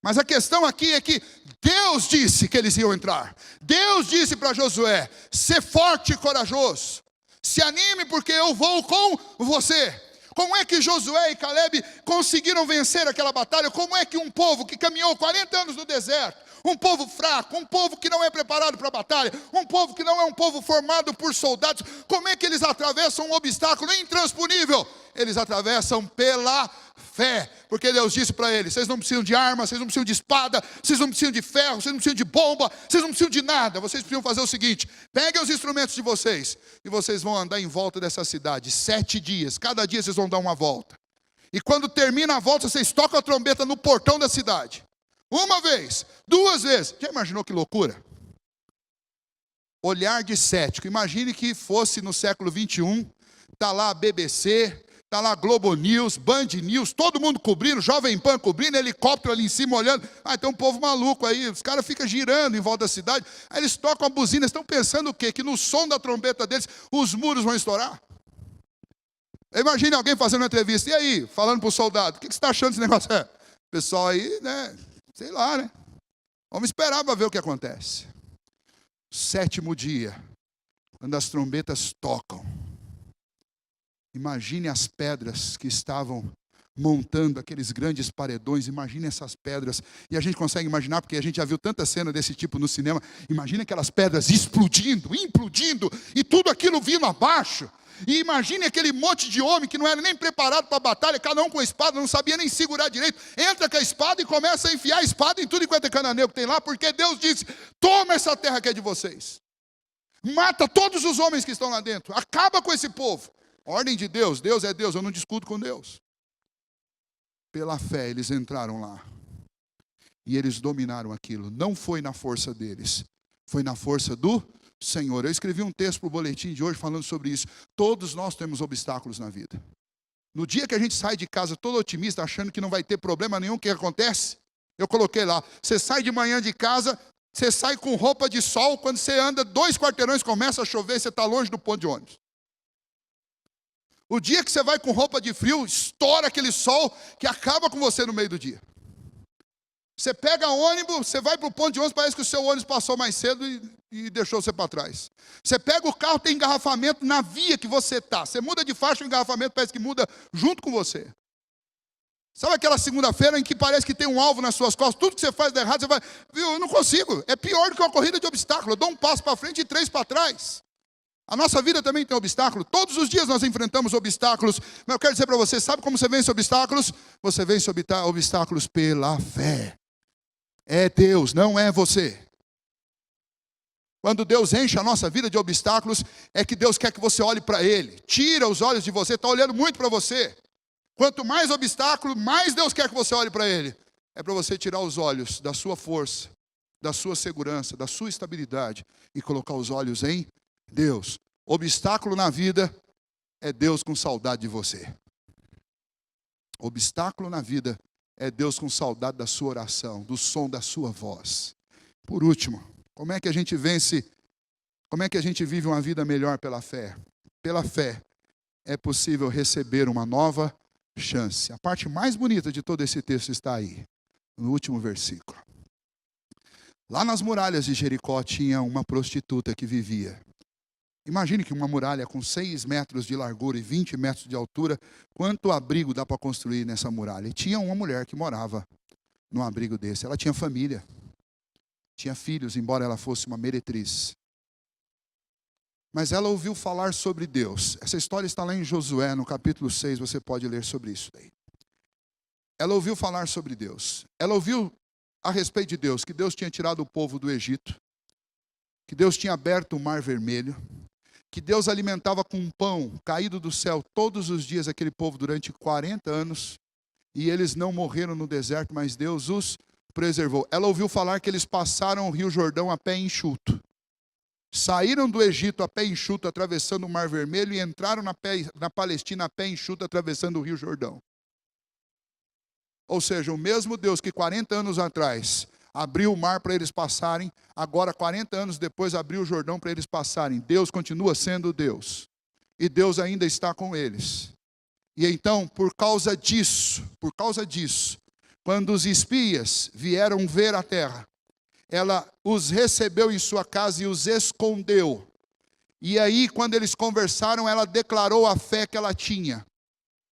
Mas a questão aqui é que Deus disse que eles iam entrar. Deus disse para Josué: ser forte e corajoso, se anime porque eu vou com você. Como é que Josué e Caleb conseguiram vencer aquela batalha? Como é que um povo que caminhou 40 anos no deserto, um povo fraco, um povo que não é preparado para a batalha, um povo que não é um povo formado por soldados, como é que eles atravessam um obstáculo intransponível? Eles atravessam pela fé, porque Deus disse para eles: vocês não precisam de arma, vocês não precisam de espada, vocês não precisam de ferro, vocês não precisam de bomba, vocês não precisam de nada. Vocês precisam fazer o seguinte: peguem os instrumentos de vocês e vocês vão andar em volta dessa cidade 7 dias, cada dia vocês vão dar uma volta. E quando termina a volta, vocês tocam a trombeta no portão da cidade. 1 vez, 2 vezes. Já imaginou que loucura? Olhar de cético. Imagine que fosse no século 21, está lá a BBC, está lá a Globo News, Band News, todo mundo cobrindo, Jovem Pan cobrindo, helicóptero ali em cima olhando. Tem um povo maluco aí, os caras ficam girando em volta da cidade, aí eles tocam a buzina, estão pensando o quê? Que no som da trombeta deles, os muros vão estourar? Imagine alguém fazendo uma entrevista: e aí, falando para o soldado, o que você está achando desse negócio? O pessoal aí, né, sei lá, né? Vamos esperar para ver o que acontece. 7º dia, quando as trombetas tocam, imagine as pedras que estavam montando aqueles grandes paredões. Imagine essas pedras, e a gente consegue imaginar, porque a gente já viu tanta cena desse tipo no cinema. Imagine aquelas pedras explodindo, implodindo, e tudo aquilo vindo abaixo. E imagine aquele monte de homem que não era nem preparado para a batalha, cada um com a espada, não sabia nem segurar direito, entra com a espada e começa a enfiar a espada em tudo enquanto é cananeu que tem lá, porque Deus disse: toma essa terra que é de vocês, mata todos os homens que estão lá dentro, acaba com esse povo. Ordem de Deus, Deus é Deus, eu não discuto com Deus. Pela fé eles entraram lá, e eles dominaram aquilo. Não foi na força deles, foi na força do Senhor. Eu escrevi um texto para o boletim de hoje falando sobre isso. Todos nós temos obstáculos na vida. No dia que a gente sai de casa todo otimista, achando que não vai ter problema nenhum, o que acontece? Eu coloquei lá: você sai de manhã de casa, você sai com roupa de sol, quando você anda 2 quarteirões começa a chover, você está longe do ponto de ônibus. O dia que você vai com roupa de frio, estoura aquele sol que acaba com você no meio do dia. Você pega ônibus, você vai para o ponto de ônibus, parece que o seu ônibus passou mais cedo e deixou você para trás. Você pega o carro, tem engarrafamento na via que você está. Você muda de faixa, o engarrafamento parece que muda junto com você. Sabe aquela segunda-feira em que parece que tem um alvo nas suas costas? Tudo que você faz de errado, você vai: viu, eu não consigo. É pior do que uma corrida de obstáculo. Eu dou um passo para frente e 3 para trás. A nossa vida também tem obstáculo. Todos os dias nós enfrentamos obstáculos. Mas eu quero dizer para você: sabe como você vence obstáculos? Você vence obstáculos pela fé. É Deus, não é você. Quando Deus enche a nossa vida de obstáculos, é que Deus quer que você olhe para Ele. Tira os olhos de você, está olhando muito para você. Quanto mais obstáculo, mais Deus quer que você olhe para Ele. É para você tirar os olhos da sua força, da sua segurança, da sua estabilidade e colocar os olhos em Deus. Obstáculo na vida é Deus com saudade de você. Obstáculo na vida é Deus com saudade da sua oração, do som da sua voz. Por último, como é que a gente vence? Como é que a gente vive uma vida melhor pela fé? Pela fé é possível receber uma nova chance. A parte mais bonita de todo esse texto está aí, no último versículo. Lá nas muralhas de Jericó tinha uma prostituta que vivia. Imagine que uma muralha com 6 metros de largura e 20 metros de altura, quanto abrigo dá para construir nessa muralha? E tinha uma mulher que morava num abrigo desse. Ela tinha família, tinha filhos, embora ela fosse uma meretriz. Mas ela ouviu falar sobre Deus. Essa história está lá em Josué, no capítulo 6, você pode ler sobre isso daí. Ela ouviu falar sobre Deus. Ela ouviu a respeito de Deus, que Deus tinha tirado o povo do Egito, que Deus tinha aberto o Mar Vermelho, que Deus alimentava com pão caído do céu todos os dias aquele povo durante 40 anos, e eles não morreram no deserto, mas Deus os preservou. Ela ouviu falar que eles passaram o Rio Jordão a pé enxuto. Saíram do Egito a pé enxuto, atravessando o Mar Vermelho, e entraram na Palestina a pé enxuto, atravessando o Rio Jordão. Ou seja, o mesmo Deus que 40 anos atrás abriu o mar para eles passarem, agora 40 anos depois abriu o Jordão para eles passarem. Deus continua sendo Deus, e Deus ainda está com eles. E então, por causa disso, quando os espias vieram ver a terra, ela os recebeu em sua casa e os escondeu. E aí, quando eles conversaram, ela declarou a fé que ela tinha.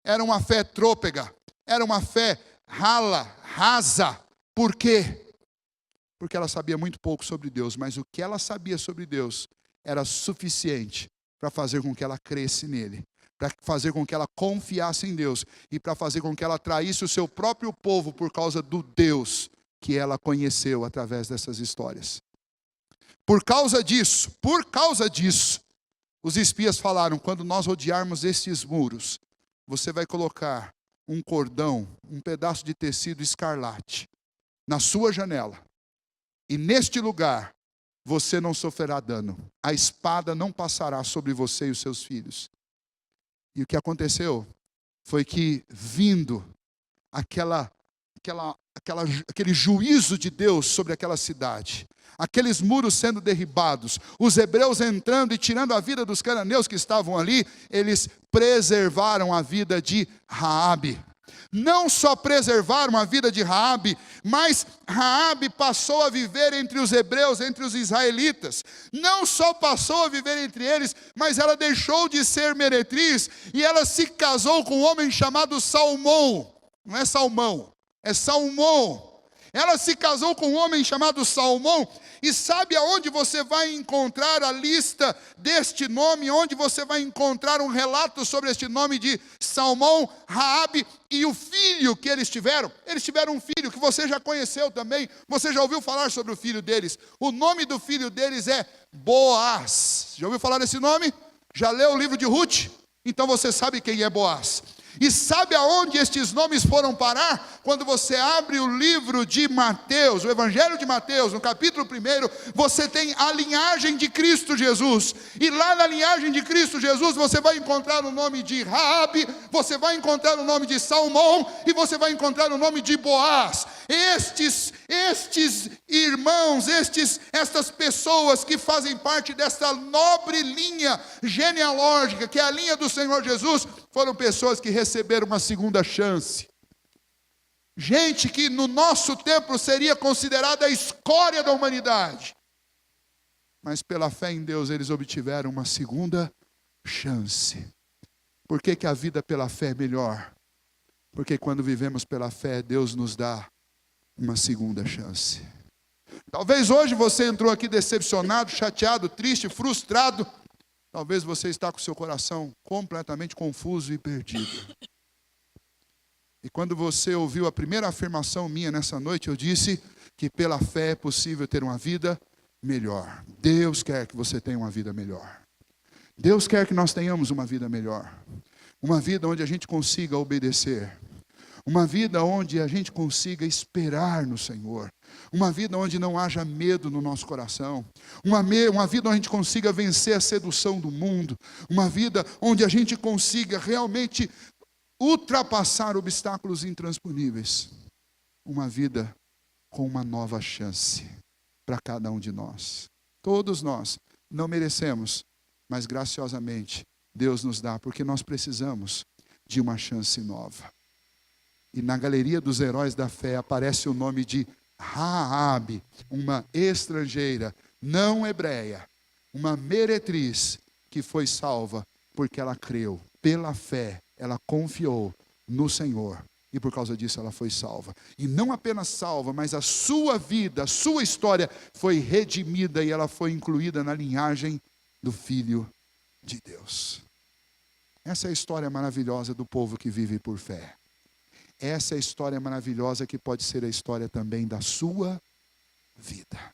Era uma fé trôpega, era uma fé rasa. Por quê? Porque ela sabia muito pouco sobre Deus, mas o que ela sabia sobre Deus era suficiente para fazer com que ela crescesse nele, para fazer com que ela confiasse em Deus, e para fazer com que ela traísse o seu próprio povo por causa do Deus que ela conheceu através dessas histórias. Por causa disso, os espias falaram: quando nós rodearmos estes muros, você vai colocar um cordão, um pedaço de tecido escarlate na sua janela, e neste lugar você não sofrerá dano, a espada não passará sobre você e os seus filhos. E o que aconteceu foi que, vindo aquele juízo de Deus sobre aquela cidade, aqueles muros sendo derribados, os hebreus entrando e tirando a vida dos cananeus que estavam ali, eles preservaram a vida de Raabe. Não só preservaram a vida de Raabe, mas Raabe passou a viver entre os hebreus, entre os israelitas. Não só passou a viver entre eles, mas ela deixou de ser meretriz e ela se casou com um homem chamado Salmão. Não é Salmão, é Salmão. Ela se casou com um homem chamado Salmão. E sabe aonde você vai encontrar a lista deste nome? Onde você vai encontrar um relato sobre este nome de Salmão, Raabe e o filho que eles tiveram? Eles tiveram um filho que você já conheceu também. Você já ouviu falar sobre o filho deles? O nome do filho deles é Boaz. Já ouviu falar desse nome? Já leu o livro de Ruth? Então você sabe quem é Boaz. E sabe aonde estes nomes foram parar? Quando você abre o livro de Mateus, o Evangelho de Mateus, no capítulo 1, você tem a linhagem de Cristo Jesus. E lá na linhagem de Cristo Jesus, você vai encontrar o nome de Raabe, você vai encontrar o nome de Salmão, e você vai encontrar o nome de Boaz. Estes irmãos, estas pessoas que fazem parte desta nobre linha genealógica, que é a linha do Senhor Jesus, foram pessoas que receberam uma segunda chance. Gente que no nosso tempo seria considerada a escória da humanidade. Mas pela fé em Deus eles obtiveram uma segunda chance. Por que a vida pela fé é melhor? Porque quando vivemos pela fé, Deus nos dá uma segunda chance. Talvez hoje você entrou aqui decepcionado, chateado, triste, frustrado. Talvez você está com o seu coração completamente confuso e perdido. E quando você ouviu a primeira afirmação minha nessa noite, eu disse que pela fé é possível ter uma vida melhor. Deus quer que você tenha uma vida melhor. Deus quer que nós tenhamos uma vida melhor. Uma vida onde a gente consiga obedecer. Uma vida onde a gente consiga esperar no Senhor. Uma vida onde não haja medo no nosso coração. Uma vida onde a gente consiga vencer a sedução do mundo. Uma vida onde a gente consiga realmente ultrapassar obstáculos intransponíveis. Uma vida com uma nova chance para cada um de nós. Todos nós não merecemos, mas graciosamente Deus nos dá, porque nós precisamos de uma chance nova. E na galeria dos heróis da fé aparece o nome de Raabe, uma estrangeira, não hebreia, uma meretriz que foi salva porque ela creu. Pela fé, ela confiou no Senhor e por causa disso ela foi salva. E não apenas salva, mas a sua vida, a sua história foi redimida e ela foi incluída na linhagem do Filho de Deus. Essa é a história maravilhosa do povo que vive por fé. Essa é a história maravilhosa que pode ser a história também da sua vida.